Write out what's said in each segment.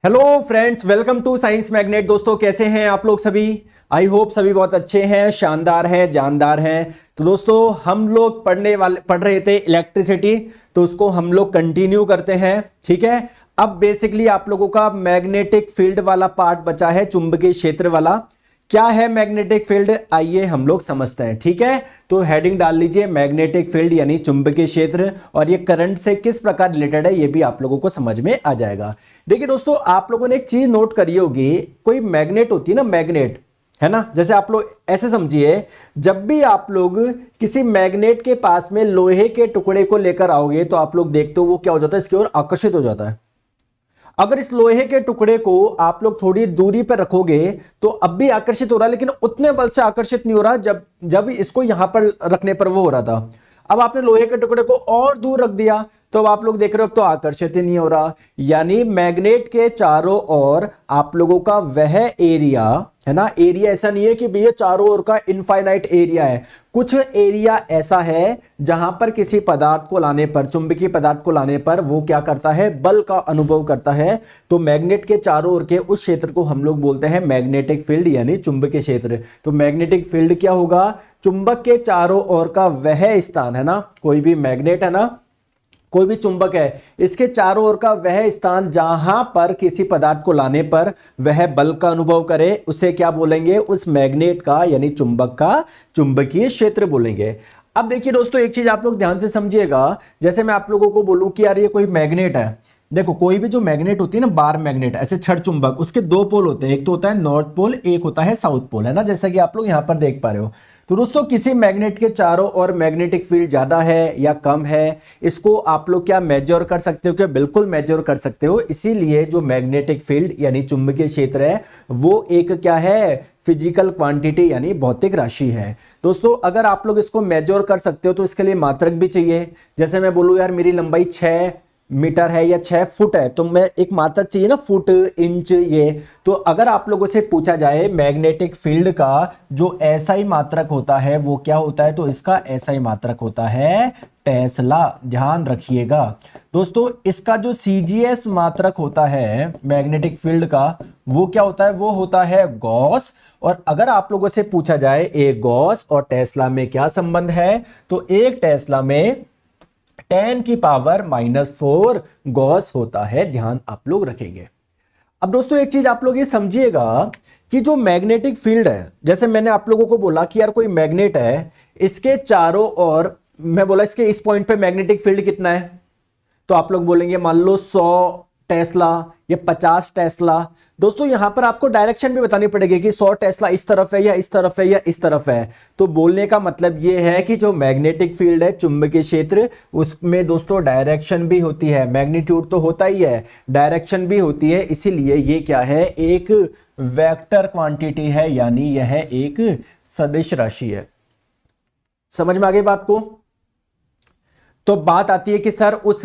Hello friends, welcome to science magnet. दोस्तों कैसे हैं आप लोग सभी? आई होप सभी बहुत अच्छे हैं, शानदार हैं, जानदार हैं। तो दोस्तों हम लोग पढ़ रहे थे इलेक्ट्रिसिटी, तो उसको हम लोग कंटिन्यू करते हैं। ठीक है, अब बेसिकली आप लोगों का मैग्नेटिक फील्ड वाला पार्ट बचा है, चुंबकीय क्षेत्र वाला। क्या है मैग्नेटिक फील्ड, आइए हम लोग समझते हैं। ठीक है, तो हेडिंग डाल लीजिए मैग्नेटिक फील्ड यानी चुंबकीय क्षेत्र, और ये करंट से किस प्रकार रिलेटेड है ये भी आप लोगों को समझ में आ जाएगा। देखिए दोस्तों, आप लोगों ने एक चीज नोट करी होगी, कोई मैग्नेट होती है ना, मैग्नेट है ना, जैसे आप लोग ऐसे समझिए, जब भी आप लोग किसी मैग्नेट के पास में लोहे के टुकड़े को लेकर आओगे तो आप लोग देखते हो वो क्या हो जाता है, इसकी ओर आकर्षित हो जाता है। अगर इस लोहे के टुकड़े को आप लोग थोड़ी दूरी पर रखोगे तो अब भी आकर्षित हो रहा है, लेकिन उतने बल से आकर्षित नहीं हो रहा जब जब इसको यहां पर रखने पर वो हो रहा था। अब आपने लोहे के टुकड़े को और दूर रख दिया तो अब आप लोग देख रहे हो अब तो आकर्षित ही नहीं हो रहा। यानी मैग्नेट के चारों ओर आप लोगों का वह एरिया है ना, एरिया ऐसा नहीं है कि भैया चारों ओर का इनफाइनाइट एरिया है, कुछ एरिया ऐसा है जहां पर किसी पदार्थ को लाने पर, चुंबकीय पदार्थ को लाने पर वो क्या करता है, बल का अनुभव करता है। तो मैग्नेट के चारों ओर के उस क्षेत्र को हम लोग बोलते हैं मैग्नेटिक फील्ड यानी चुंबकीय क्षेत्र। तो मैग्नेटिक फील्ड क्या होगा, चुंबक के चारों ओर का वह स्थान है ना, कोई भी मैग्नेट है ना, कोई भी चुंबक है, इसके चारों ओर का वह स्थान जहां पर किसी पदार्थ को लाने पर वह बल का अनुभव करे, उसे क्या बोलेंगे, उस मैग्नेट का यानी चुंबक का चुंबकीय क्षेत्र बोलेंगे। अब देखिए दोस्तों, एक चीज आप लोग ध्यान से समझिएगा, जैसे मैं आप लोगों को बोलूं कि यार ये कोई मैग्नेट है, देखो कोई भी जो मैग्नेट होती है ना, बार मैग्नेट, ऐसे छड़ चुंबक, उसके दो पोल होते हैं, एक तो होता है नॉर्थ पोल, एक होता है साउथ पोल, है ना, जैसा कि आप लोग यहां पर देख पा रहे हो। तो दोस्तों किसी मैग्नेट के चारों ओर मैग्नेटिक फील्ड ज्यादा है या कम है, इसको आप लोग क्या मेजर कर सकते हो, क्या बिल्कुल मेजर कर सकते हो। इसीलिए जो मैग्नेटिक फील्ड यानी चुंबकीय क्षेत्र है वो एक क्या है, फिजिकल क्वांटिटी यानी भौतिक राशि है। दोस्तों अगर आप लोग इसको मेजर कर सकते हो तो इसके लिए मात्रक भी चाहिए। जैसे मैं बोलूं यार मेरी लंबाई 6 मीटर है या 6 फुट है, तो मैं एक मात्रक चाहिए ना, फुट, इंच, ये। तो अगर आप लोगों से पूछा जाए मैग्नेटिक फील्ड का जो एसआई मात्रक होता है वो क्या होता है, तो इसका एसआई मात्रक होता है टेस्ला। ध्यान रखिएगा दोस्तों, इसका जो सीजीएस मात्रक होता है मैग्नेटिक फील्ड का वो क्या होता है, वो होता है गॉस। और अगर आप लोगों से पूछा जाए एक गॉस और टेस्ला में क्या संबंध है, तो एक टेस्ला में 10 की पावर -4 गॉस होता है। ध्यान आप लोग रखेंगे। अब दोस्तों एक चीज आप लोग ये समझिएगा कि जो मैग्नेटिक फील्ड है, जैसे मैंने आप लोगों को बोला कि यार कोई मैग्नेट है, इसके चारों ओर, मैं बोला इसके इस पॉइंट पे मैग्नेटिक फील्ड कितना है, तो आप लोग बोलेंगे मान लो 100 टेस्ला या 50 टेस्ला। दोस्तों यहां पर आपको डायरेक्शन भी बतानी पड़ेगी कि 100 टेस्ला इस तरफ है या इस तरफ है या इस तरफ है। तो बोलने का मतलब यह है कि जो मैग्नेटिक फील्ड है, चुंबकीय क्षेत्र, उसमें दोस्तों डायरेक्शन भी होती है, मैग्नीट्यूड तो होता ही है, डायरेक्शन भी होती है। इसीलिए ये क्या है, एक वेक्टर क्वांटिटी है, यानी यह एक सदिश राशि है। समझ में आ गई बात को? तो बात आती है कि सर उस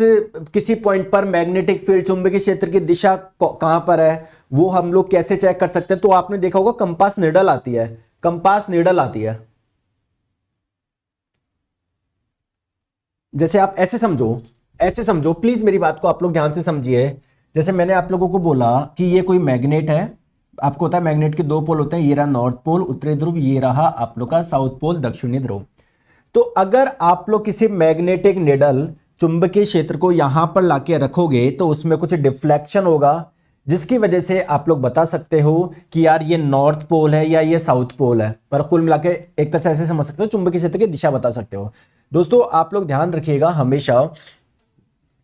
किसी पॉइंट पर मैग्नेटिक फील्ड, चुंबकीय क्षेत्र की दिशा कहां पर है, वो हम लोग कैसे चेक कर सकते हैं। तो आपने देखा होगा कंपास नीडल आती है, कंपास नीडल आती है। जैसे आप ऐसे समझो, ऐसे समझो, प्लीज मेरी बात को आप लोग ध्यान से समझिए। जैसे मैंने आप लोगों को बोला कि ये कोई मैग्नेट है, आपको होता है मैग्नेट के दो पोल होते हैं, ये रहा नॉर्थ पोल उत्तरी ध्रुव, ये रहा आप लोग का साउथ पोल दक्षिणी ध्रुव। तो अगर आप लोग किसी मैग्नेटिक निडल, चुंबकीय क्षेत्र को यहां पर लाके रखोगे तो उसमें कुछ डिफ्लेक्शन होगा, जिसकी वजह से आप लोग बता सकते हो कि यार ये नॉर्थ पोल है या ये साउथ पोल है। पर कुल मिला के एक तरह से ऐसे समझ सकते हो, चुंबकीय क्षेत्र की दिशा बता सकते हो। दोस्तों आप लोग ध्यान रखिएगा हमेशा,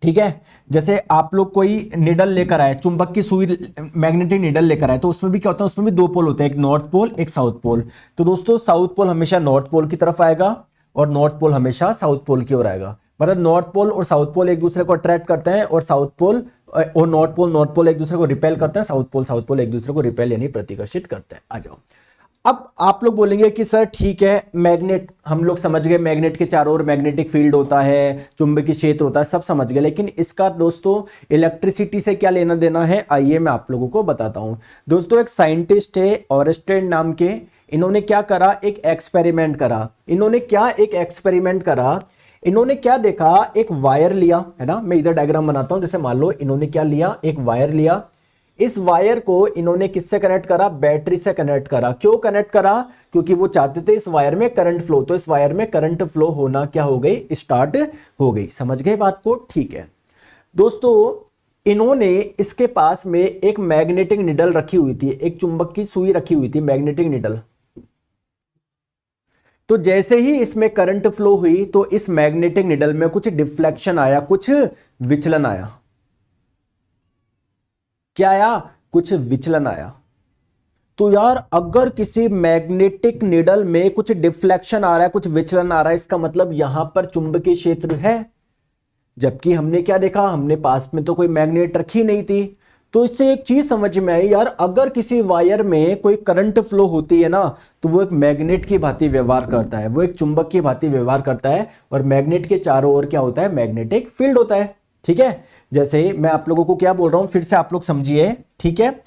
ठीक है। जैसे आप लोग कोई निडल लेकर आए, चुंबक की सुई, मैग्नेटिक निडल लेकर आए, तो उसमें भी क्या होता है, उसमें भी दो पोल होते हैं, एक नॉर्थ पोल एक साउथ पोल। तो दोस्तों साउथ पोल हमेशा नॉर्थ पोल की तरफ आएगा और नॉर्थ पोल हमेशा साउथ पोल की ओर आएगा। मतलब नॉर्थ पोल और साउथ पोल एक दूसरे को अट्रैक्ट करते हैं, और साउथ पोल और नॉर्थ पोल एक दूसरे को रिपेल करते हैं, साउथ पोल एक दूसरे को रिपेल यानी प्रतिकर्षित करते हैं। आ जाओ, अब आप लोग बोलेंगे कि सर ठीक है, मैग्नेट हम लोग समझ गए, मैग्नेट के चारों ओर मैग्नेटिक फील्ड होता है, चुंबकीय क्षेत्र होता है, सब समझ गए, लेकिन इसका दोस्तों इलेक्ट्रिसिटी से क्या लेना देना है, आइए मैं आप लोगों को बताता हूं। दोस्तों एक साइंटिस्ट है ऑरेस्टेन नाम के, इन्होंने क्या करा, एक एक्सपेरिमेंट करा। इन्होंने क्या एक एक्सपेरिमेंट करा, इन्होंने क्या देखा, एक वायर लिया, है ना, मैं इधर डायग्राम बनाता हूं। जैसे मान लो इन्होंने क्या लिया, एक वायर लिया, इस वायर को इन्होंने किससे कनेक्ट करा, बैटरी से कनेक्ट करा। क्यों कनेक्ट करा, क्योंकि वो चाहते थे इस वायर में करंट फ्लो, तो इस वायर में करंट फ्लो होना क्या हो गई, स्टार्ट हो गई। समझ गए बात को, ठीक है दोस्तों। इन्होंने इसके पास में एक मैग्नेटिक निडल रखी हुई थी, एक चुंबक की सुई रखी हुई थी, मैग्नेटिक निडल। तो जैसे ही इसमें करंट फ्लो हुई तो इस मैग्नेटिक निडल में कुछ डिफ्लेक्शन आया, कुछ विचलन आया। क्या आया, कुछ विचलन आया। तो यार अगर किसी मैग्नेटिक निडल में कुछ डिफ्लेक्शन आ रहा है, कुछ विचलन आ रहा है, इसका मतलब यहां पर चुंबकीय क्षेत्र है। जबकि हमने क्या देखा, हमने पास में तो कोई मैग्नेट रखी नहीं थी। तो इससे एक चीज समझ में आई यार, अगर किसी वायर में कोई करंट फ्लो होती है ना, तो वो एक मैग्नेट की भांति व्यवहार करता है, वो एक चुंबक की भांति व्यवहार करता है। और मैग्नेट के चारों ओर क्या होता है, मैग्नेटिक फील्ड होता है। ठीक है, जैसे मैं आप लोगों को क्या बोल रहा हूं फिर से आप लोग समझिए। ठीक है,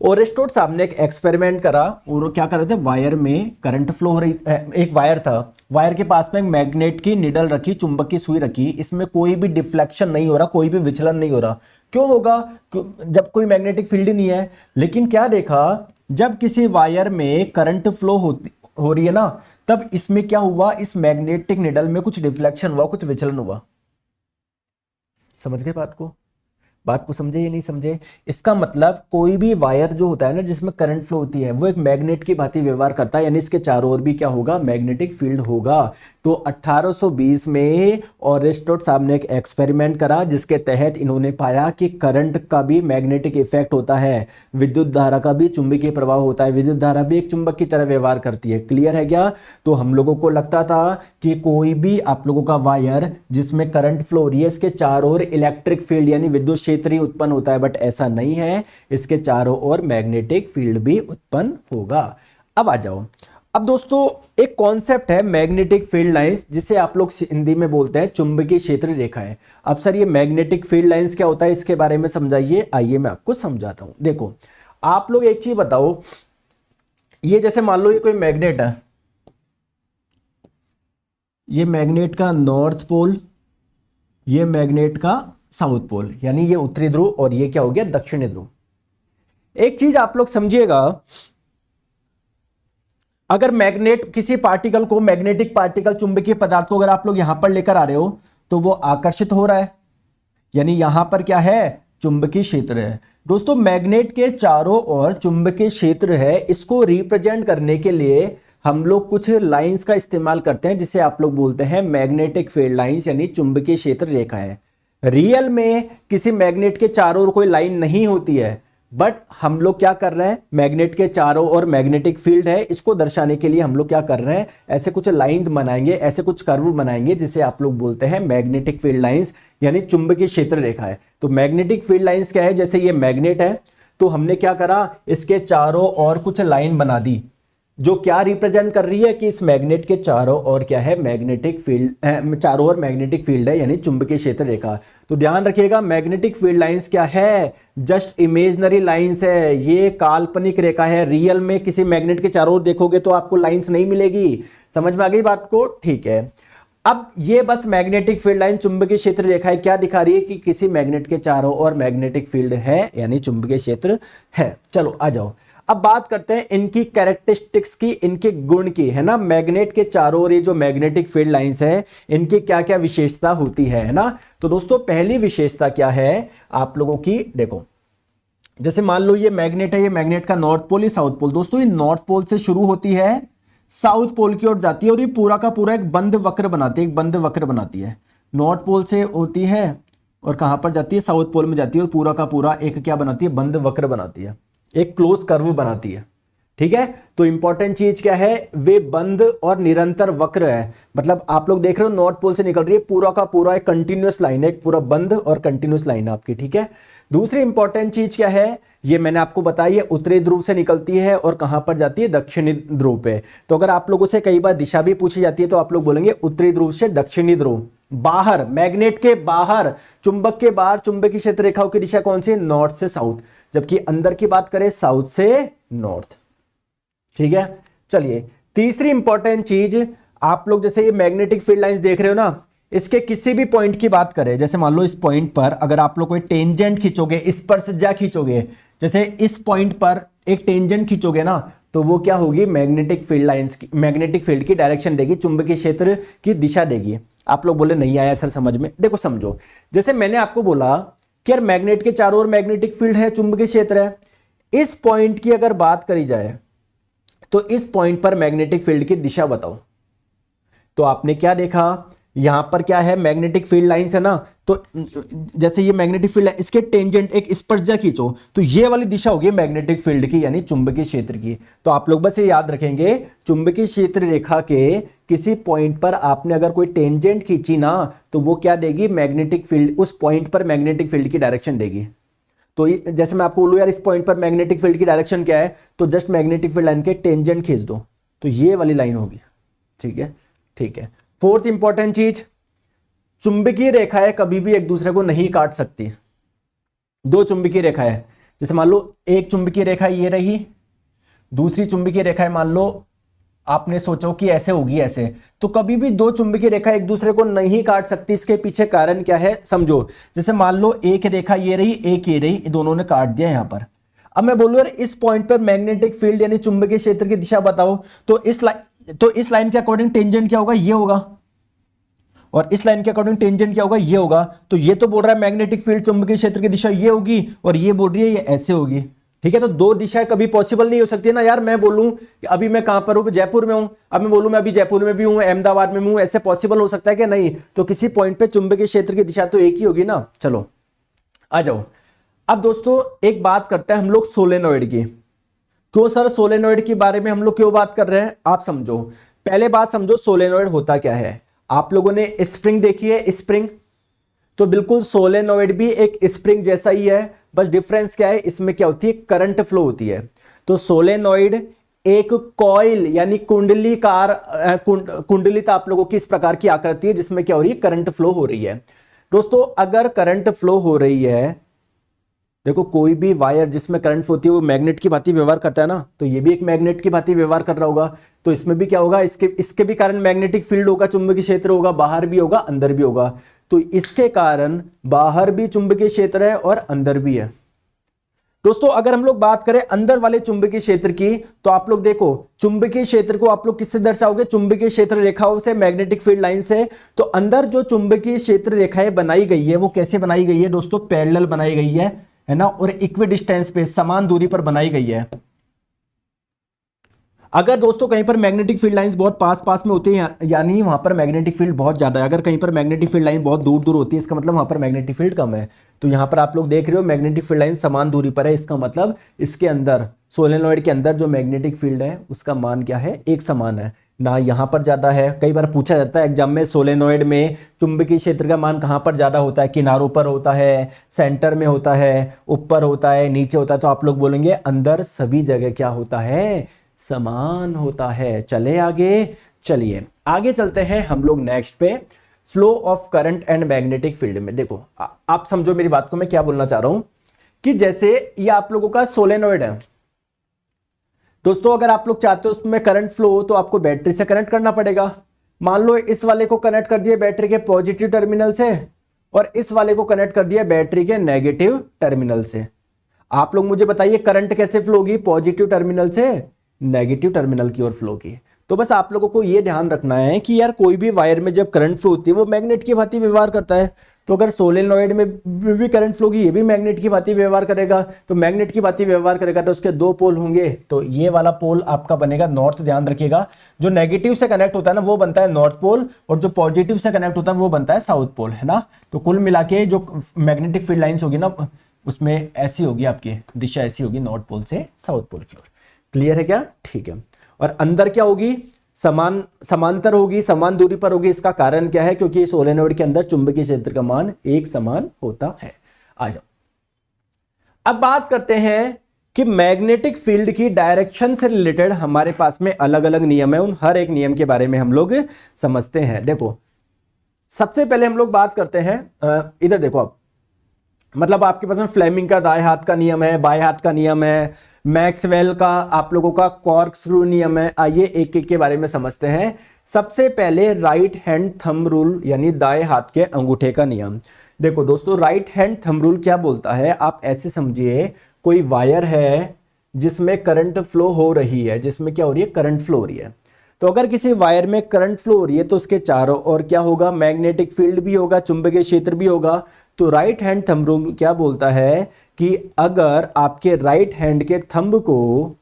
ओरेस्टोड साहब ने एक एक्सपेरिमेंट करा और क्या कर रहे थे, वायर में करंट फ्लो हो रही, एक वायर था, वायर के पास में एक मैग्नेट की निडल रखी, चुंबक की सुई रखी, इसमें कोई भी डिफ्लेक्शन नहीं हो रहा, कोई भी विचलन नहीं हो रहा। क्यों होगा, जब कोई मैग्नेटिक फील्ड ही नहीं है। लेकिन क्या देखा, जब किसी वायर में करंट फ्लो हो रही है ना, तब इसमें क्या हुआ, इस मैग्नेटिक निडल में कुछ डिफ्लेक्शन हुआ, कुछ विचलन हुआ। समझ गए बात को समझे या नहीं समझे। इसका मतलब कोई भी वायर जो होता है ना, जिसमें करंट फ्लो होती है, वो एक मैग्नेट की भांति व्यवहार करता है, यानी इसके चारों ओर भी क्या होगा, मैग्नेटिक फील्ड होगा। तो 1820 में ओरेस्टोड साहब ने एक एक्सपेरिमेंट करा, जिसके तहत इन्होंने पाया कि करंट का भी मैग्नेटिक इफेक्ट होता है, विद्युत धारा का भी चुंबकीय प्रभाव होता है, विद्युत धारा भी एक चुंबक की तरह व्यवहार करती है। क्लियर है क्या। तो हम लोगों को लगता था कि कोई भी आप लोगों का वायर जिसमें करंट फ्लो हो रही है, इसके चारों ओर इलेक्ट्रिक फील्ड यानी विद्युत क्षेत्र ही उत्पन्न होता है, बट ऐसा नहीं है, इसके चारों ओर मैग्नेटिक फील्ड भी उत्पन्न होगा। अब आ जाओ, अब दोस्तों एक कॉन्सेप्ट है मैग्नेटिक फील्ड लाइंस, जिसे आप लोग हिंदी में बोलते हैं चुंबकीय क्षेत्र रेखाएं। अब सर ये मैग्नेटिक फील्ड लाइंस क्या होता है, इसके बारे में समझाइए। आइए मैं आपको समझाता हूं। देखो आप लोग एक चीज बताओ, ये जैसे मान लो ये कोई मैग्नेट है, ये मैग्नेट का नॉर्थ पोल, ये मैग्नेट का साउथ पोल, यानी ये उत्तरी ध्रुव और ये क्या हो गया, दक्षिणी ध्रुव। एक चीज आप लोग समझिएगा, अगर मैग्नेट किसी पार्टिकल को, मैग्नेटिक पार्टिकल चुंबकीय पदार्थ को अगर आप लोग यहां पर लेकर आ रहे हो, तो वो आकर्षित हो रहा है, यानी यहां पर क्या है, चुंबकीय क्षेत्र है। दोस्तों मैग्नेट के चारों ओर चुंबकीय क्षेत्र है, इसको रिप्रेजेंट करने के लिए हम लोग कुछ लाइंस का इस्तेमाल करते हैं, जिसे आप लोग बोलते हैं मैग्नेटिक फील्ड लाइंस, यानी चुंबकीय क्षेत्र रेखा है। रियल में किसी मैग्नेट के चारों ओर कोई लाइन नहीं होती है, बट हम लोग क्या कर रहे हैं, मैग्नेट के चारों ओर मैग्नेटिक फील्ड है, इसको दर्शाने के लिए हम लोग क्या कर रहे हैं, ऐसे कुछ लाइन बनाएंगे, ऐसे कुछ कर्व बनाएंगे, जिसे आप लोग बोलते हैं मैग्नेटिक फील्ड लाइंस, यानी चुंबकीय क्षेत्र रेखा है। तो मैग्नेटिक फील्ड लाइंस क्या है, जैसे ये मैग्नेट है, तो हमने क्या करा, इसके चारों ओर कुछ लाइन बना दी, जो क्या रिप्रेजेंट कर रही है कि इस मैग्नेट के चारों ओर क्या है, मैग्नेटिक फील्ड, चारों ओर मैग्नेटिक फील्ड है, यानी चुंबकीय क्षेत्र रेखा। तो ध्यान रखिएगा, मैग्नेटिक फील्ड लाइंस क्या है, जस्ट इमेजिनरी लाइंस है, ये काल्पनिक रेखा है। रियल में किसी मैग्नेट के चारों ओर देखोगे तो आपको लाइंस नहीं मिलेगी। समझ में आ गई बात को, ठीक है। अब ये बस मैग्नेटिक फील्ड लाइन चुंबकीय क्षेत्र रेखा है, क्या दिखा रही है कि किसी मैग्नेट के चारों ओर मैग्नेटिक फील्ड है, यानी चुंबकीय क्षेत्र है। चलो आ जाओ, अब बात करते हैं इनकी कैरेक्टरिस्टिक्स की, इनके गुण की, है ना। मैग्नेट के चारों ओर ये जो मैग्नेटिक फील्ड लाइंस है, इनकी क्या क्या विशेषता होती है ना। तो दोस्तों पहली विशेषता क्या है आप लोगों की, देखो जैसे मान लो ये मैग्नेट है, ये मैग्नेट का नॉर्थ पोल, ये साउथ पोल। दोस्तों ये नॉर्थ पोल से शुरू होती है, साउथ पोल की ओर जाती है, और ये पूरा का पूरा एक बंद वक्र बनाती है, एक बंद वक्र बनाती है। नॉर्थ पोल से होती है और कहां पर जाती है, साउथ पोल में जाती है, और पूरा का पूरा एक क्या बनाती है, बंद वक्र बनाती है, एक क्लोज कर्व बनाती है। ठीक है, तो इंपॉर्टेंट चीज क्या है, वे बंद और निरंतर वक्र है। मतलब आप लोग देख रहे हो नॉर्थ पोल से निकल रही है पूरा का पूरा एक कंटिन्यूअस लाइन है, एक पूरा बंद और कंटिन्यूअस लाइन है आपकी। ठीक है, दूसरी इंपॉर्टेंट चीज क्या है, ये मैंने आपको बताई है, उत्तरी ध्रुव से निकलती है और कहां पर जाती है, दक्षिणी ध्रुव पे। तो अगर आप लोगों से कई बार दिशा भी पूछी जाती है, तो आप लोग बोलेंगे उत्तरी ध्रुव से दक्षिणी ध्रुव। बाहर, मैग्नेट के बाहर, चुंबक के बाहर चुंबकीय क्षेत्र रेखाओं की दिशा कौन सी है, नॉर्थ से साउथ, जबकि अंदर की बात करें साउथ से नॉर्थ। ठीक है, चलिए तीसरी इंपॉर्टेंट चीज, आप लोग जैसे ये मैग्नेटिक फील्ड लाइंस देख रहे हो ना, इसके किसी भी पॉइंट की बात करें, जैसे मान लो इस पॉइंट पर अगर आप लोग कोई टेंजेंट खींचोगे, स्पर्शज्या खींचोगे, जैसे इस पॉइंट पर एक टेंजेंट खींचोगे ना, तो वो क्या होगी, मैग्नेटिक फील्ड लाइंस की, मैग्नेटिक फील्ड की डायरेक्शन देगी, चुंबकीय क्षेत्र की दिशा देगी। आप लोग बोले नहीं आया सर समझ में, देखो समझो, जैसे मैंने आपको बोला कि यार मैग्नेट के चारों ओर मैग्नेटिक फील्ड है, चुंबकीय क्षेत्र है। इस पॉइंट की अगर बात करी जाए तो इस पॉइंट पर मैग्नेटिक फील्ड की दिशा बताओ। तो आपने क्या देखा, यहां पर क्या है, मैग्नेटिक फील्ड लाइंस है ना, तो जैसे ये मैग्नेटिक फील्ड है, इसके टेंजेंट एक स्पर्शज्या खींचो तो ये वाली दिशा होगी मैग्नेटिक फील्ड की, यानी चुंबकीय क्षेत्र की। तो आप लोग बस ये याद रखेंगे, चुंबकीय क्षेत्र रेखा के किसी पॉइंट पर आपने अगर कोई टेंजेंट खींची ना, तो वो क्या देगी, मैग्नेटिक फील्ड, उस पॉइंट पर मैग्नेटिक फील्ड की डायरेक्शन देगी। तो जैसे मैं आपको बोलूं यार इस पॉइंट पर मैग्नेटिक फील्ड की डायरेक्शन क्या है, तो जस्ट मैग्नेटिक फील्ड लाइन के टेंजेंट खींच दो तो ये वाली लाइन होगी। ठीक है, ठीक है। फोर्थ इंपॉर्टेंट चीज, चुंबकीय रेखाएं कभी भी एक दूसरे को नहीं काट सकती। दो चुंबकीय रेखाएं, जैसे मान लो एक चुंबकीय रेखा ये रही, दूसरी चुंबकीय रेखाएं मान लो आपने सोचो कि ऐसे होगी ऐसे, तो कभी भी दो चुंबकीय रेखा एक दूसरे को नहीं काट सकती। इसके पीछे कारण क्या है समझो, जैसे मान लो एक रेखा ये रही, एक ये रही, दोनों ने काट दिया यहां पर। अब मैं बोलूं यार इस पॉइंट पर मैग्नेटिक फील्ड यानी चुंबकीय क्षेत्र की दिशा बताओ, तो इस लाइन के अकॉर्डिंग टेंजेंट क्या होगा, ये होगा, और इस लाइन के अकॉर्डिंग टेंजेंट क्या होगा, ये होगा। तो ये तो बोल रहा है मैग्नेटिक फील्ड चुंबकीय क्षेत्र की दिशा ये होगी, और ये बोल रही है ये ऐसे होगी। ठीक है, तो दो दिशाएं कभी पॉसिबल नहीं हो सकती है ना यार। मैं बोलूं कि अभी मैं कहां पर हूं, जयपुर में हूं, अब मैं बोलूं मैं अभी जयपुर में भी हूं, अहमदाबाद में हूं, ऐसे पॉसिबल हो सकता है कि नहीं। तो किसी पॉइंट पे चुंबकीय क्षेत्र की दिशा तो एक ही होगी ना। चलो आ जाओ, अब दोस्तों एक बात करते हैं हम लोग सोलेनॉइड की। क्यों सर सोलेनॉइड के बारे में हम लोग क्यों बात कर रहे हैं, आप समझो। पहले बात समझो सोलेनॉइड होता क्या है। आप लोगों ने स्प्रिंग देखी है, स्प्रिंग, तो बिल्कुल सोलेनॉइड भी एक स्प्रिंग जैसा ही है, बस डिफरेंस क्या है, इसमें क्या होती है, करंट फ्लो होती है। तो सोलेनॉइड एक कॉइल यानी कुंडलीकार, कुंडलित आप लोगों की इस प्रकार की आकृति है जिसमें क्या हो रही है, करंट फ्लो हो रही है। दोस्तों अगर करंट फ्लो हो रही है, देखो कोई भी वायर जिसमें करंट फ्लो होती है वो मैग्नेट की भांति व्यवहार करता है ना, तो ये भी एक मैग्नेट की भांति व्यवहार कर रहा होगा। तो इसमें भी क्या होगा, इसके भी कारण मैग्नेटिक फील्ड होगा, चुंबकीय क्षेत्र होगा, बाहर भी होगा अंदर भी होगा। तो इसके कारण बाहर भी चुंबकीय क्षेत्र है और अंदर भी है। दोस्तों अगर हम लोग बात करें अंदर वाले चुंबकीय क्षेत्र की, तो आप लोग देखो चुंबकीय क्षेत्र को आप लोग किससे दर्शाओगे, चुंबकीय क्षेत्र रेखाओं से, मैग्नेटिक फील्ड लाइन से। तो अंदर जो चुंबकीय क्षेत्र रेखाएं बनाई गई है वो कैसे बनाई गई है दोस्तों, पैरेलल बनाई गई है ना, और इक्वी डिस्टेंस पे, समान दूरी पर बनाई गई है। अगर दोस्तों कहीं पर मैग्नेटिक फील्ड लाइंस बहुत पास पास में होती है, यानी वहां पर मैग्नेटिक फील्ड बहुत ज्यादा है। अगर कहीं पर मैग्नेटिक फील्ड लाइन बहुत दूर दूर होती है, इसका मतलब वहां पर मैग्नेटिक फील्ड कम है। तो यहां पर आप लोग देख रहे हो मैग्नेटिक फील्ड लाइन समान दूरी पर है, इसका मतलब इसके अंदर, सोलेनॉइड के अंदर जो मैग्नेटिक फील्ड है उसका मान क्या है, एक समान है ना। यहां पर ज्यादा है, कई बार पूछा जाता है एग्जाम में, सोलेनॉइड में चुंबकीय क्षेत्र का मान कहां पर ज्यादा होता है, किनारों पर होता है, सेंटर में होता है, ऊपर होता है, नीचे होता है। तो आप लोग बोलेंगे अंदर सभी जगह क्या होता है, समान होता है। चले आगे, चलिए आगे चलते हैं हम लोग नेक्स्ट पे, flow of current and magnetic field में। देखो आप समझो मेरी बात को, मैं क्या बोलना चाह रहा हूं कि जैसे ये आप लोगों का सोलेनॉइड है दोस्तों, अगर आप लोग चाहते हो उसमें करंट फ्लो हो तो आपको बैटरी से कनेक्ट करना पड़ेगा। मान लो इस वाले को कनेक्ट कर दिया बैटरी के पॉजिटिव टर्मिनल से, और इस वाले को कनेक्ट कर दिया बैटरी के नेगेटिव टर्मिनल से। आप लोग मुझे बताइए करंट कैसे फ्लो होगी, पॉजिटिव टर्मिनल से नेगेटिव टर्मिनल की ओर फ्लो की। तो बस आप लोगों को यह ध्यान रखना है कि यार कोई भी वायर में जब करंट फ्लो होती है वो मैग्नेट की भांति व्यवहार करता है। तो अगर सोलेनॉइड में भी करंट फ्लो की, ये भी मैग्नेट की भांति व्यवहार करेगा। तो मैग्नेट की भांति व्यवहार करेगा तो उसके दो पोल होंगे, तो ये वाला पोल आपका बनेगा नॉर्थ। ध्यान रखिएगा, जो नेगेटिव से कनेक्ट होता है ना वो बनता है नॉर्थ पोल, और जो पॉजिटिव से कनेक्ट होता है वो बनता है साउथ पोल, है ना। तो कुल मिला के जो मैग्नेटिक फील्ड लाइन्स होगी ना, उसमें ऐसी होगी, आपकी दिशा ऐसी होगी, नॉर्थ पोल से साउथ पोल की ओर। क्लियर है क्या, ठीक है। और अंदर क्या होगी, समांतर होगी, समान दूरी पर होगी। इसका कारण क्या है, क्योंकि सोलेनॉइड के अंदर चुंबकीय क्षेत्र का मान एक समान होता है। आ जाओ, अब बात करते हैं कि मैग्नेटिक फील्ड की डायरेक्शन से रिलेटेड हमारे पास में अलग अलग नियम है, उन हर एक नियम के बारे में हम लोग समझते हैं। देखो सबसे पहले हम लोग बात करते हैं, इधर देखो आप, मतलब आपके पास में फ्लेमिंग का दाएं हाथ का नियम है, बाएं हाथ का नियम है, मैक्सवेल का आप लोगों का कॉर्कस्क्रू नियम है। आइए एक एक के बारे में समझते हैं। सबसे पहले राइट हैंड थंब रूल यानी दाएं हाथ के अंगूठे का नियम। देखो दोस्तों, राइट हैंड थंब रूल क्या बोलता है, आप ऐसे समझिए कोई वायर है जिसमें करंट फ्लो हो रही है, जिसमें क्या हो रही है, करंट फ्लो हो रही है। तो अगर किसी वायर में करंट फ्लो हो रही है तो उसके चारों ओर क्या होगा, मैग्नेटिक फील्ड भी होगा, चुंबकीय क्षेत्र भी होगा। तो राइट हैंड थंब रूल क्या बोलता है कि अगर आपके राइट हैंड के थंब को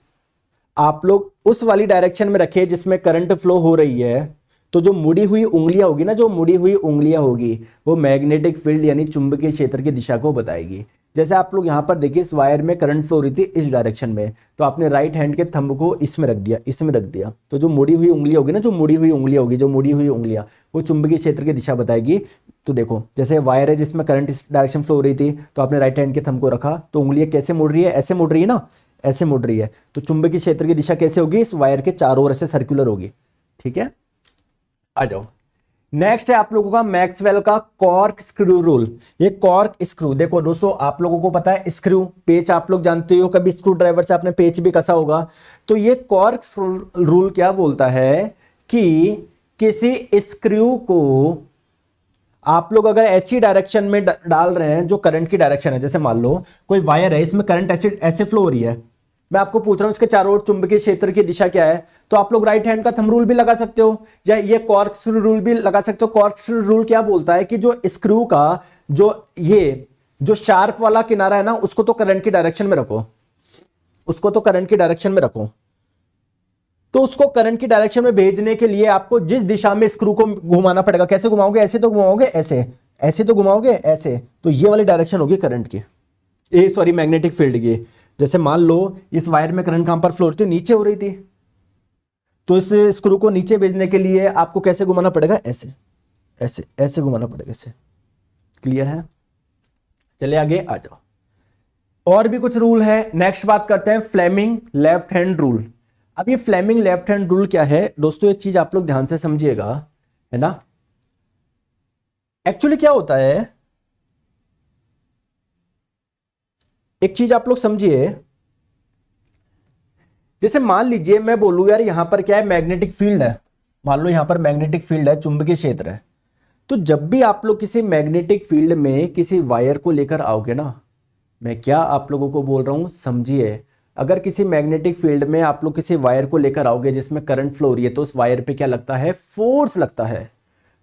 आप लोग उस वाली डायरेक्शन में रखें जिसमें करंट फ्लो हो रही है, तो जो मुड़ी हुई उंगलियां होगी ना, जो मुड़ी हुई उंगलियां होगी वो मैग्नेटिक फील्ड यानी चुंबकीय क्षेत्र की दिशा को बताएगी। जैसे आप लोग यहां पर देखिए, इस वायर में करंट फ्लो हो रही थी इस डायरेक्शन में, तो आपने राइट हैंड के थंब को इसमें रख दिया, इसमें रख दिया, तो जो मुड़ी हुई उंगलियां होगी ना, जो मुड़ी हुई उंगलियां होगी, जो मुड़ी हुई उंगलियां, वो चुंबकीय क्षेत्र की दिशा बताएगी। तो देखो, जैसे वायर है जिसमें करंट इस डायरेक्शन फ्लो हो रही थी, तो आपने राइट हैंड के थंब को रखा, तो उंगलियां कैसे मुड़ रही है, ऐसे मुड़ रही है ना, ऐसे मुड़ रही है। तो चुंबकीय क्षेत्र की दिशा कैसे होगी, इस वायर के चारों ओर से सर्कुलर होगी। ठीक है, आ जाओ। नेक्स्ट है आप लोगों का मैक्सवेल का कॉर्क स्क्रू रूल। ये कॉर्क स्क्रू, देखो दोस्तों आप लोगों को पता है स्क्रू पेच, आप लोग जानते हो, कभी स्क्रू ड्राइवर से आपने पेच भी कसा होगा। तो ये कॉर्क रूल क्या बोलता है कि किसी स्क्रू को आप लोग अगर ऐसी डायरेक्शन में डाल रहे हैं जो करंट की डायरेक्शन है, जैसे मान लो कोई वायर है, इसमें करंट ऐसे ऐसे फ्लो हो रही है, मैं आपको पूछ रहा हूं इसके चारों ओर चुंबकीय क्षेत्र की दिशा क्या है, तो आप लोग राइट हैंड का थंब रूल भी लगा सकते हो या ये कॉर्कस्क्रू रूल भी लगा सकते हो। कॉर्कस्क्रू रूल क्या बोलता है कि जो स्क्रू का जो शार्प वाला किनारा है ना, उसको तो करंट की डायरेक्शन में रखो, उसको तो करंट की डायरेक्शन में रखो। तो उसको करंट की डायरेक्शन में भेजने के लिए आपको जिस दिशा में स्क्रू को घुमाना पड़ेगा, कैसे घुमाओगे, ऐसे तो घुमाओगे, ऐसे ऐसे तो घुमाओगे, ऐसे, तो ये वाली डायरेक्शन होगी करंट की, सॉरी मैग्नेटिक फील्ड की। जैसे मान लो इस वायर में करंट कहां पर फ्लो होती, नीचे हो रही थी, तो इस स्क्रू को नीचे भेजने के लिए आपको कैसे घुमाना पड़ेगा, ऐसे ऐसे ऐसे घुमाना पड़ेगा, ऐसे। क्लियर है, चलिए आगे आ जाओ। और भी कुछ रूल है। नेक्स्ट बात करते हैं फ्लेमिंग लेफ्ट हैंड रूल। अब ये फ्लेमिंग लेफ्ट हैंड रूल क्या है दोस्तों, एक चीज आप लोग ध्यान से समझिएगा, है ना। एक्चुअली क्या होता है, एक चीज आप लोग समझिए, जैसे मान लीजिए मैं बोलूं यार यहां पर क्या है, मैग्नेटिक फील्ड है, मान लो यहां पर मैग्नेटिक फील्ड है, चुंबकीय क्षेत्र है। तो जब भी आप लोग किसी मैग्नेटिक फील्ड में किसी वायर को लेकर आओगे ना, मैं क्या आप लोगों को बोल रहा हूं समझिए, अगर किसी मैग्नेटिक फील्ड में आप लोग किसी वायर को लेकर आओगे जिसमें करंट फ्लो हो रही है, तो उस वायर पे क्या लगता है, फोर्स लगता है।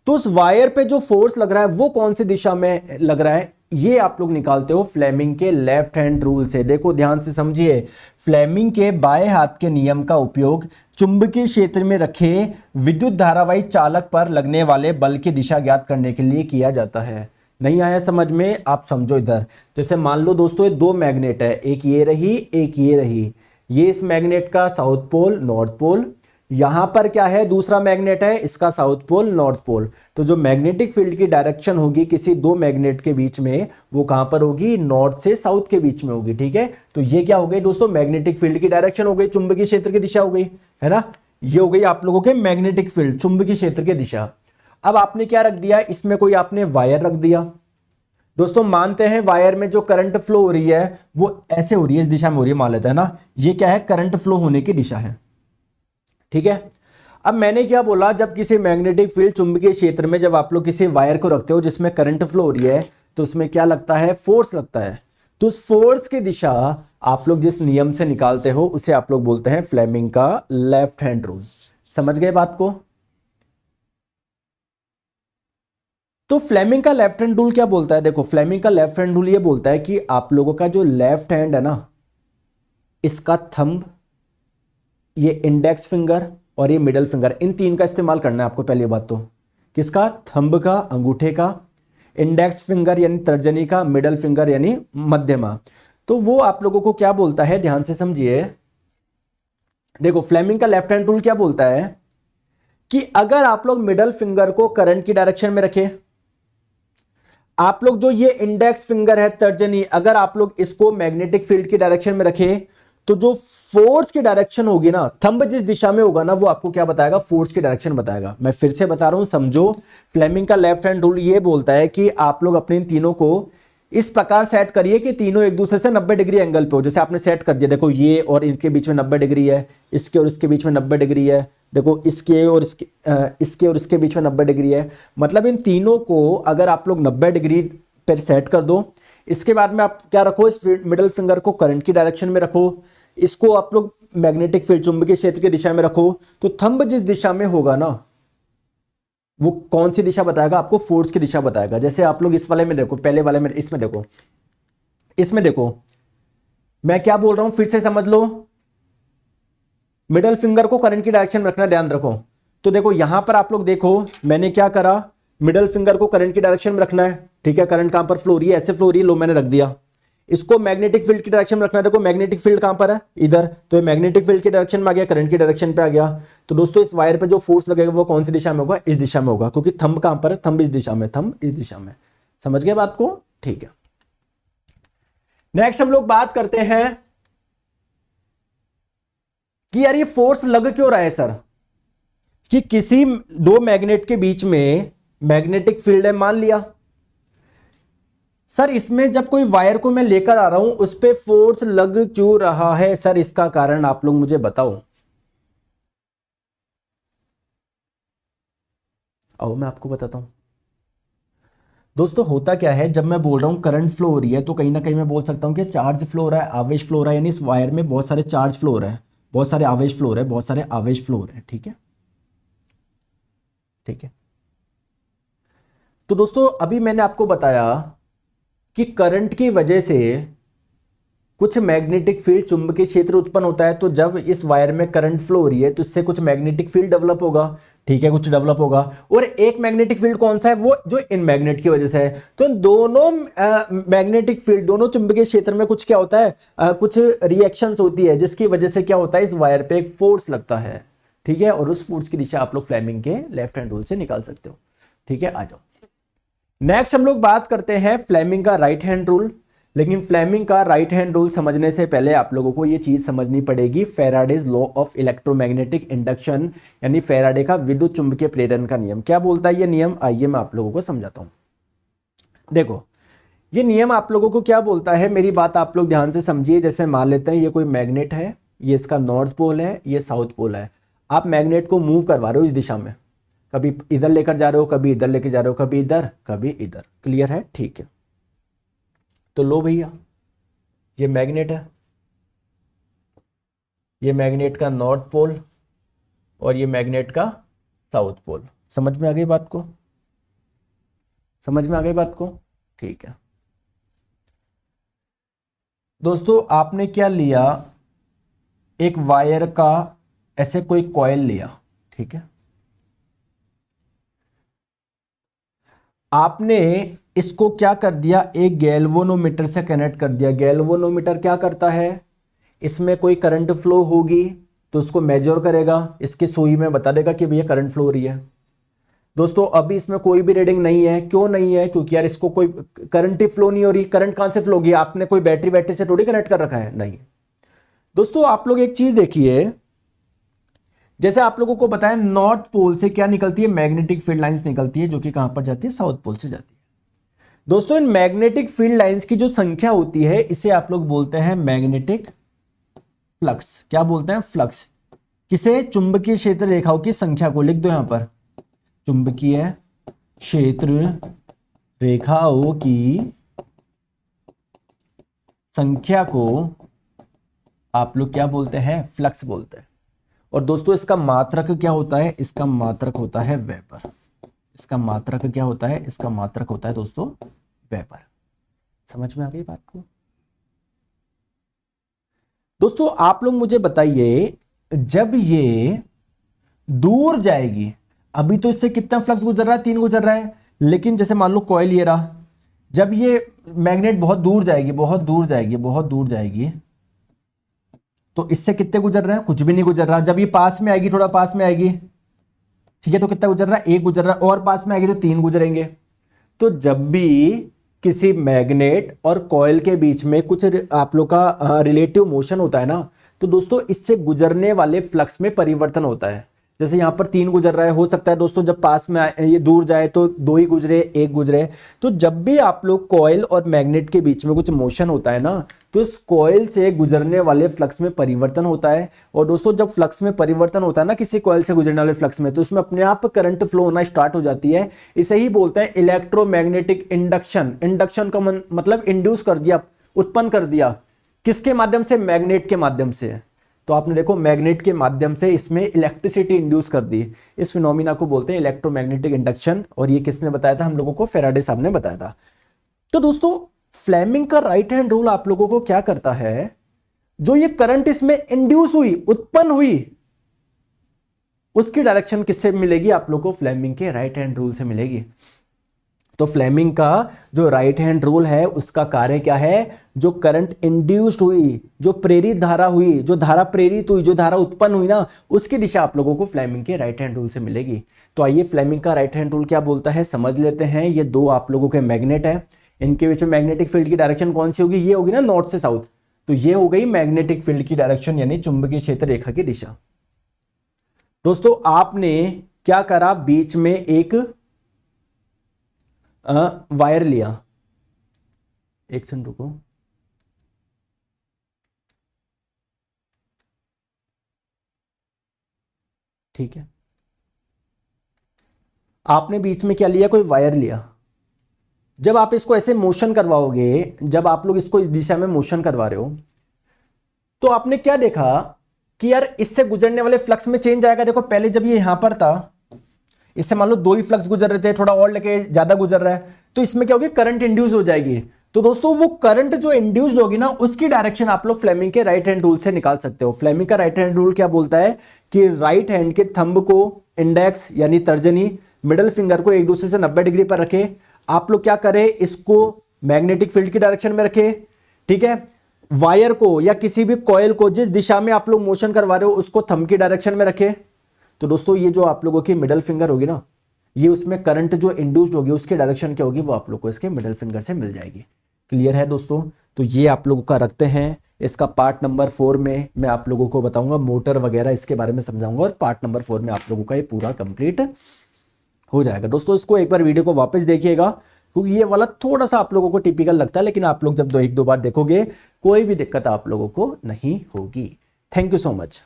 तो उस वायर पे जो फोर्स लग रहा है वो कौन सी दिशा में लग रहा है, ये आप लोग निकालते हो फ्लेमिंग के लेफ्ट हैंड रूल से। देखो ध्यान से समझिए, फ्लेमिंग के बाएं हाथ के नियम का उपयोग चुंबकीय क्षेत्र में रखे विद्युत धारावाही चालक पर लगने वाले बल की दिशा ज्ञात करने के लिए किया जाता है। नहीं आया समझ में, आप समझो इधर। जैसे मान लो दोस्तों ये दो मैग्नेट है, एक ये रही एक ये रही, ये इस मैग्नेट का साउथ पोल नॉर्थ पोल, यहां पर क्या है दूसरा मैग्नेट है, इसका साउथ पोल नॉर्थ पोल। तो जो मैग्नेटिक फील्ड की डायरेक्शन होगी किसी दो मैग्नेट के बीच में, वो कहां पर होगी, नॉर्थ से साउथ के बीच में होगी। ठीक है, तो ये क्या हो गई दोस्तों, मैग्नेटिक फील्ड की डायरेक्शन हो गई, चुंबकीय क्षेत्र की दिशा हो गई, है ना। ये हो गई आप लोगों के मैग्नेटिक फील्ड, चुंबकीय क्षेत्र की दिशा। अब आपने क्या रख दिया, इसमें कोई आपने वायर रख दिया। दोस्तों मानते हैं वायर में जो करंट फ्लो हो रही है वो ऐसे हो रही है, इस दिशा में हो रही है, मान लेते हैं ना, ये क्या है, करंट फ्लो होने की दिशा है। ठीक है, अब मैंने क्या बोला, जब किसी मैग्नेटिक फील्ड चुंबकीय क्षेत्र में जब आप लोग किसी वायर को रखते हो जिसमें करंट फ्लो हो रही है, तो उसमें क्या लगता है, फोर्स लगता है। तो उस फोर्स की दिशा आप लोग जिस नियम से निकालते हो उसे आप लोग बोलते हैं फ्लेमिंग का लेफ्ट हैंड रूल। समझ गए बात को। तो फ्लेमिंग का लेफ्ट हैंड रूल क्या बोलता है, देखो फ्लेमिंग का लेफ्ट हैंड रूल ये बोलता है कि आप लोगों का जो लेफ्ट हैंड है ना, इसका थंब, ये इंडेक्स फिंगर और ये मिडल फिंगर, इन तीन का इस्तेमाल करना है आपको। पहली बात तो किसका, थंब का, अंगूठे का, इंडेक्स फिंगर यानी तर्जनी का, मिडल फिंगर यानी मध्यमा। तो वो आप लोगों को क्या बोलता है, ध्यान से समझिए। देखो फ्लेमिंग का लेफ्ट हैंड रूल क्या बोलता है कि अगर आप लोग मिडल फिंगर को करंट की डायरेक्शन में रखें, आप लोग जो ये इंडेक्स फिंगर है तर्जनी, अगर आप लोग इसको मैग्नेटिक फील्ड की डायरेक्शन में रखें, तो जो फोर्स की डायरेक्शन होगी ना, थंब जिस दिशा में होगा ना, वो आपको क्या बताएगा, फोर्स की डायरेक्शन बताएगा। मैं फिर से बता रहा हूं समझो, फ्लेमिंग का लेफ्ट हैंड रूल ये बोलता है कि आप लोग अपने इन तीनों को इस प्रकार सेट करिए कि तीनों एक दूसरे से 90 डिग्री एंगल पे हो। जैसे आपने सेट कर दिया, देखो ये और इनके बीच में 90 डिग्री है, इसके और इसके बीच में 90 डिग्री है, देखो इसके और इसके बीच में 90 डिग्री है। मतलब इन तीनों को अगर आप लोग 90 डिग्री पर सेट कर दो, इसके बाद में आप क्या रखो, इस मिडल फिंगर को करंट की डायरेक्शन में रखो, इसको आप लोग मैग्नेटिक फील्ड चुंबकीय क्षेत्र की दिशा में रखो। तो थंब जिस दिशा में होगा ना, वो कौन सी दिशा बताएगा आपको, फोर्स की दिशा बताएगा। जैसे आप लोग इस वाले में देखो, पहले वाले में, इसमें देखो, इसमें देखो मैं क्या बोल रहा हूं, फिर से समझ लो। मिडल फिंगर को करंट की डायरेक्शन में रखना, ध्यान रखो। तो देखो यहां पर आप लोग देखो, मैंने क्या करा, मिडल फिंगर को करंट की डायरेक्शन में रखना है, ठीक है। करंट कहां पर फ्लो हो रही है, ऐसे फ्लो हो रही है, लो मैंने रख दिया। इसको मैग्नेटिक फील्ड की डायरेक्शन में रखना है, देखो मैग्नेटिक फील्ड कहां पर है, इधर, तो ये मैग्नेटिक फील्ड की डायरेक्शन में आ गया, करंट की डायरेक्शन पे आ गया। तो दोस्तों इस वायर पे जो फोर्स लगेगा वो कौन सी दिशा में होगा, इस दिशा में होगा, क्योंकि थंब कहां पर है, थंब इस दिशा में, थंब इस दिशा में। समझ गए बात को, ठीक है। नेक्स्ट हम लोग बात करते हैं कि यार ये फोर्स लग क्यों रहा है सर, कि किसी दो मैग्नेट के बीच में मैग्नेटिक फील्ड है, मान लिया सर, इसमें जब कोई वायर को मैं लेकर आ रहा हूं उस पे फोर्स लग क्यों रहा है सर, इसका कारण आप लोग मुझे बताओ। आओ मैं आपको बताता हूं। दोस्तों होता क्या है, जब मैं बोल रहा हूं करंट फ्लो हो रही है, तो कहीं ना कहीं मैं बोल सकता हूं कि चार्ज फ्लो हो रहा है, आवेश फ्लो हो रहा है, यानी इस वायर में बहुत सारे चार्ज फ्लो हो रहे हैं, बहुत सारे आवेश फ्लो हो रहे हैं, बहुत सारे आवेश फ्लो हो रहे हैं, ठीक है, ठीक है। तो दोस्तों अभी मैंने आपको बताया कि करंट की वजह से कुछ मैग्नेटिक फील्ड चुंबकीय क्षेत्र उत्पन्न होता है। तो जब इस वायर में करंट फ्लो हो रही है तो इससे कुछ मैग्नेटिक फील्ड डेवलप होगा, ठीक है, कुछ डेवलप होगा। और एक मैग्नेटिक फील्ड कौन सा है, वो जो इन मैग्नेट की वजह से है। तो दोनों मैग्नेटिक फील्ड, दोनों चुंबकीय क्षेत्र में कुछ क्या होता है, कुछ रिएक्शंस होती है, जिसकी वजह से क्या होता है, इस वायर पे एक फोर्स लगता है, ठीक है। और उस फोर्स की दिशा आप लोग फ्लेमिंग के लेफ्ट हैंड रूल से निकाल सकते हो, ठीक है। आ जाओ, नेक्स्ट हम लोग बात करते हैं फ्लेमिंग का राइट हैंड रूल। लेकिन फ्लेमिंग का राइट हैंड रूल समझने से पहले आप लोगों को यह चीज समझनी पड़ेगी, Faraday's law of electromagnetic induction, यानी फैराडे का विद्युत चुंबकीय प्रेरण का नियम। क्या बोलता है ये नियम, आइए मैं आप लोगों को समझाता हूं। देखो ये नियम आप लोगों को क्या बोलता है, मेरी बात आप लोग ध्यान से समझिए। जैसे मान लेते हैं ये कोई मैग्नेट है, ये इसका नॉर्थ पोल है, ये साउथ पोल है। आप मैग्नेट को मूव करवा रहे हो इस दिशा में, कभी इधर लेकर जा रहे हो, कभी इधर लेकर जा रहे हो, कभी इधर, कभी इधर, क्लियर है, ठीक है। तो लो भैया, ये मैग्नेट है, ये मैग्नेट का नॉर्थ पोल और ये मैग्नेट का साउथ पोल। समझ में आ गई बात को, समझ में आ गई बात को, ठीक है। दोस्तों आपने क्या लिया, एक वायर का ऐसे कोई कॉइल लिया, ठीक है। आपने इसको क्या कर दिया, एक गैल्वेनोमीटर से कनेक्ट कर दिया। गैल्वेनोमीटर क्या करता है, इसमें कोई करंट फ्लो होगी तो उसको मेजर करेगा, इसकी सुई में बता देगा कि भैया करंट फ्लो हो रही है। दोस्तों अभी इसमें कोई भी रीडिंग नहीं है, क्यों नहीं है, क्योंकि यार इसको कोई करंट ही फ्लो नहीं हो रही। करंट कहां से फ्लो होगी, आपने कोई बैटरी वैटरी से थोड़ी कनेक्ट कर रखा है, नहीं। दोस्तों आप लोग एक चीज देखिए, जैसे आप लोगों को बताया नॉर्थ पोल से क्या निकलती है, मैग्नेटिक फील्ड लाइंस निकलती है, जो कि कहां पर जाती है, साउथ पोल से जाती है। दोस्तों इन मैग्नेटिक फील्ड लाइंस की जो संख्या होती है, इसे आप लोग बोलते हैं मैग्नेटिक फ्लक्स। क्या बोलते हैं, फ्लक्स। किसे, चुंबकीय क्षेत्र रेखाओं की संख्या को, लिख दो यहां पर, चुंबकीय क्षेत्र रेखाओं की संख्या को आप लोग क्या बोलते हैं, फ्लक्स बोलते हैं। और दोस्तों इसका मात्रक क्या होता है, इसका मात्रक होता है वेबर। इसका मात्रक क्या होता है, इसका मात्रक होता है दोस्तों वेबर। समझ में आ गई बात को। दोस्तों आप लोग मुझे बताइए, जब ये दूर जाएगी, अभी तो इससे कितना फ्लक्स गुजर रहा है, 3 गुजर रहा है। लेकिन जैसे मान लो कॉइल ये रहा, जब ये मैग्नेट बहुत दूर जाएगी, बहुत दूर जाएगी, बहुत दूर जाएगी, तो इससे कितने गुजर रहे हैं, कुछ भी नहीं गुजर रहा। जब ये पास में आएगी, थोड़ा पास में आएगी, ठीक है, तो कितना गुजर रहा है, 1 गुजर रहा है, और पास में आएगी तो 3 गुजरेंगे। तो जब भी किसी मैग्नेट और कॉइल के बीच में कुछ आप लोग का रिलेटिव मोशन होता है ना, तो दोस्तों इससे गुजरने वाले फ्लक्स में परिवर्तन होता है। जैसे यहाँ पर 3 गुजर रहा है, हो सकता है दोस्तों जब पास में ये दूर जाए तो 2 ही गुजरे, 1 गुजरे। तो जब भी आप लोग कॉइल और मैग्नेट के बीच में कुछ मोशन होता है ना, तो इस कॉइल से गुजरने वाले फ्लक्स में परिवर्तन होता है। और दोस्तों जब फ्लक्स में परिवर्तन होता है ना किसी कॉइल से गुजरने वाले फ्लक्स में, तो इसमें अपने आप करंट फ्लो होना स्टार्ट हो जाती है। इसे ही बोलते हैं इलेक्ट्रोमैग्नेटिक इंडक्शन। इंडक्शन का मतलब इंड्यूस कर दिया, उत्पन्न कर दिया, किसके माध्यम से? मैग्नेट के माध्यम से। तो आपने देखो मैग्नेट के माध्यम से इसमें इलेक्ट्रिसिटी इंड्यूस कर दी। इस फिनोमिना को बोलते हैं इलेक्ट्रोमैग्नेटिक इंडक्शन। और ये किसने बताया था? हम लोगों को फैराडे साहब ने बताया था। तो दोस्तों फ्लेमिंग का राइट हैंड रूल आप लोगों को क्या करता है, जो ये करंट इसमें इंड्यूस हुई, उत्पन्न हुई, उसकी डायरेक्शन किससे मिलेगी? आप लोगों को फ्लेमिंग के राइट हैंड रूल से मिलेगी। तो फ्लेमिंग का जो राइट हैंड रूल है उसका कार्य क्या है? जो करंट इंड्यूस्ड हुई, जो प्रेरित धारा हुई, जो धारा प्रेरित हुई, जो धारा उत्पन्न हुई ना, उसकी दिशा आप लोगों को फ्लेमिंग के राइट हैंड रूल से मिलेगी। तो आइए फ्लेमिंग का राइट हैंड रूल क्या बोलता है समझ लेते हैं। ये 2 आप लोगों के मैग्नेट है, इनके बीच में मैग्नेटिक फील्ड की डायरेक्शन कौन सी होगी? ये होगी ना नॉर्थ से साउथ। तो ये हो गई मैग्नेटिक फील्ड की डायरेक्शन, यानी चुंबकीय क्षेत्र रेखा की दिशा। दोस्तों आपने क्या करा, बीच में एक वायर लिया, एक सेकंड रुको, ठीक है। आपने बीच में क्या लिया? कोई वायर लिया। जब आप इसको ऐसे मोशन करवाओगे, जब आप लोग इसको इस दिशा में मोशन करवा रहे हो, तो आपने क्या देखा कि यार इससे गुजरने वाले फ्लक्स में चेंज आएगा। देखो पहले जब ये यहां पर था, इससे मान लो 2 ही फ्लक्स गुजर रहे थे, थोड़ा और लेके ज्यादा गुजर रहा है, तो इसमें क्या होगी? करंट इंड्यूस हो जाएगी। तो दोस्तों वो करंट जो इंड्यूस्ड होगी ना, उसकी डायरेक्शन आप लोग फ्लेमिंग के राइट हैंड रूल से निकाल सकते हो। फ्लेमिंग का राइट हैंड रूल क्या बोलता है कि राइट हैंड के थंब को, इंडेक्स यानी तर्जनी, मिडल फिंगर को एक दूसरे से 90 डिग्री पर रखे। आप लोग क्या करें, इसको मैग्नेटिक फील्ड की डायरेक्शन में रखे, ठीक है। वायर को या किसी भी कॉइल को जिस दिशा में आप लोग मोशन करवा रहे हो उसको थंब की डायरेक्शन में रखे। तो दोस्तों ये जो आप लोगों की मिडल फिंगर होगी ना, ये उसमें करंट जो इंड्यूस्ड होगी उसकी डायरेक्शन क्या होगी, वो आप लोग को इसके मिडल फिंगर से मिल जाएगी। क्लियर है दोस्तों? तो ये आप लोगों का रखते हैं। इसका पार्ट नंबर 4 में मैं आप लोगों को बताऊंगा, मोटर वगैरह इसके बारे में समझाऊंगा, और पार्ट नंबर 4 में आप लोगों का ये पूरा कंप्लीट हो जाएगा। दोस्तों इसको एक बार वीडियो को वापस देखिएगा, क्योंकि ये वाला थोड़ा सा आप लोगों को टिपिकल लगता है, लेकिन आप लोग जब 1-2 बार देखोगे कोई भी दिक्कत आप लोगों को नहीं होगी। Thank you so much.